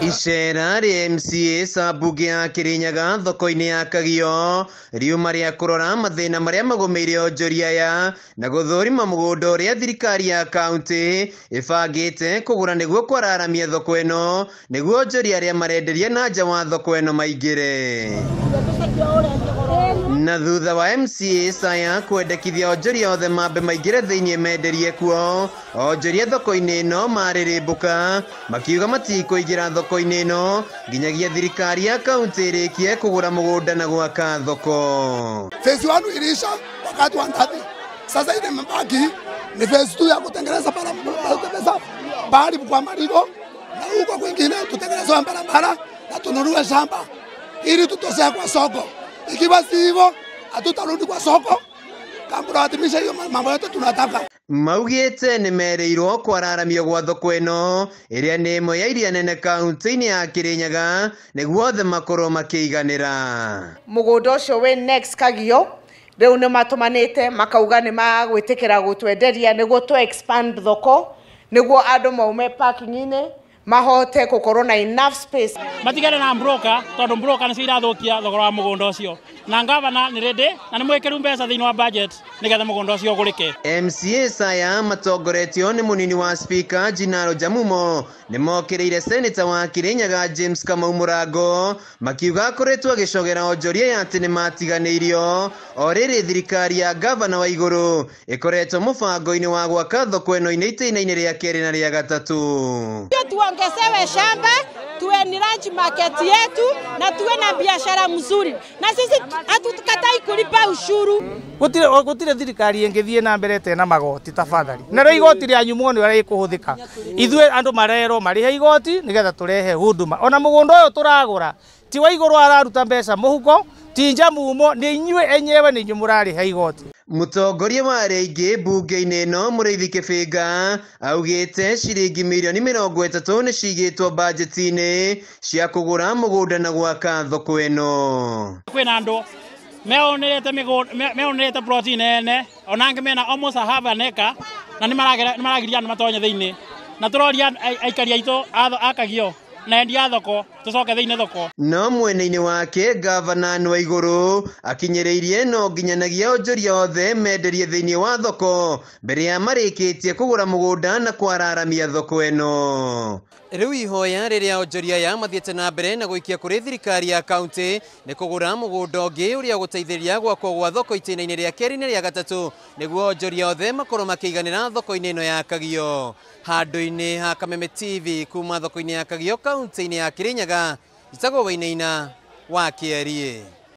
Icera rĩa MCA Sambunge ya Kirinyaga thoko-inĩ ya Kagio riuma rĩa kũrora mathĩna marĩa magũmĩire onjoria aya na gũthũrima mũgũnda ũrĩa thirikari ya kaunti ĩbangĩte kũgũra nĩguo kwararamia thoko ĩno nĩguo onjoria arĩa marenderia na nja wa thoko ĩno maingĩre. Na thutha wa MCA Saya kwendekithia onjoria othe mambe maingĩre thĩinĩ menderie kuo, onjoria thoko-inĩ ĩno marĩrĩmbũka makiuga matikũingĩra thoko-inĩ ĩno nginyagia thirikari ya kaunti ĩrĩkie kũgũra mũgũnda na gwaka thoko. Phase 1 ilisha wakati wa ndani. Sasa ile mbaki ni phase 2 ya kutengeneza bahari kwa Marigo na huko kwingine tutengeneze barabara na tununue shamba ili tutosea kwa soko. Ikiwa si hivyo hatutarudi kwa soko kama tunahitimisha hiyo mambo yote tunataka. Maugĩte nĩ merĩirwo kwararamio gwa thoko ĩno ĩrĩa nĩ ĩmwe ya iria nene kaunti-inĩ ya Kirinyaga nĩguo othe makorwo makĩiganĩra. Mũgũnda ũcio wĩ next Kagio rĩu nĩ matũmanĩte makauga nĩ magwĩtĩkĩra gũtwenderia nĩguo to expand thoko nĩguo andũ maume parking-inĩ mahote gũkorwo na enough space. Matigane na broker tondũ broker nĩcio irathũkia thogora wa mũgũnda ũcio. Na ngavana nĩ ready na nĩ mwĩkĩru mbeca thĩinĩ wa budget nĩgetha mũgũnda ũcio ũgũrĩke. MCA Saya matongoretio nĩ mũnini wa speaker Jinaro Jamumo nĩ mokĩrĩire senator wa Kirinyaga James Kamau Mũrango makiuga akoretwo agĩcogera onjoria ya atĩ nĩ matiganĩirio o rĩrĩ thirikari ya gavana wa igũrũ ĩkoretwo mũbango-inĩ wa gwaka thoko ĩno itĩna-inĩ rĩa kerĩ na rĩa gatatũ. Tuongezewe shamba, tuwe ni ranch market yetu na tuwe na biashara mzuri. Na sisi hatukatai kulipa ushuru. Gutire thirikari ĩngĩthiĩ na mbere tena magoti tafadhali. Na rĩu igoti rĩa nyumo nĩ rĩrĩ kũhũthĩka. Ithuĩ andũ marerwo marĩhe igoti nĩgetha tũrehe huduma. Ona mũgũnda ũyũ tũragũra ti wa igũrũ araruta mbeca mũhuko ti Jamumo nĩ inyuĩ enyewe nĩ inyuĩ mũrarĩha igoti. Mũtongoria wa arĩa aingĩ mbunge-inĩ ĩno Mũrĩithi Kĩbĩnga augĩte ciringi mirioni 30 nĩ cigĩtwo bajeti-inĩ cia kũgũra mũgũnda na gwaka thoko ĩno. Kwĩna andũ meonerete plot nene ona angĩ mena almost a half an acre na nĩ maragiria andũ matonye thĩinĩ na tũroria aikari aitũ a Kagio na endia thoko tucoke thĩinĩ thoko. No mwena-inĩ wake gavana nĩ wa igũrũ akinyĩrĩirie no nginyanagia onjoria othe menderie thĩinĩ wa thoko mbere ya marĩkĩtie kũgũra mũgũnda na kwararamia thoko ĩno. Rĩu ihoya rĩrĩa onjoria ya mathiĩte na mbere na gũikia kũrĩ thirikari ya kaunti nĩ kũgũra mũgũnda ũngĩ ũrĩa gũteithĩrĩria gwakwo gwa thoko itĩna-inĩ rĩa kerĩ na rĩa gatatũ nĩguo onjoria othe makorwo makĩiganĩra thoko-inĩ ĩno ya Kagio. Handũ-inĩ ha Kameme TV kuma thoko-inĩ ya Kagio kaunti-inĩ ya Kirinyaga, Njĩtagwo Wainaina wa Kĩarie.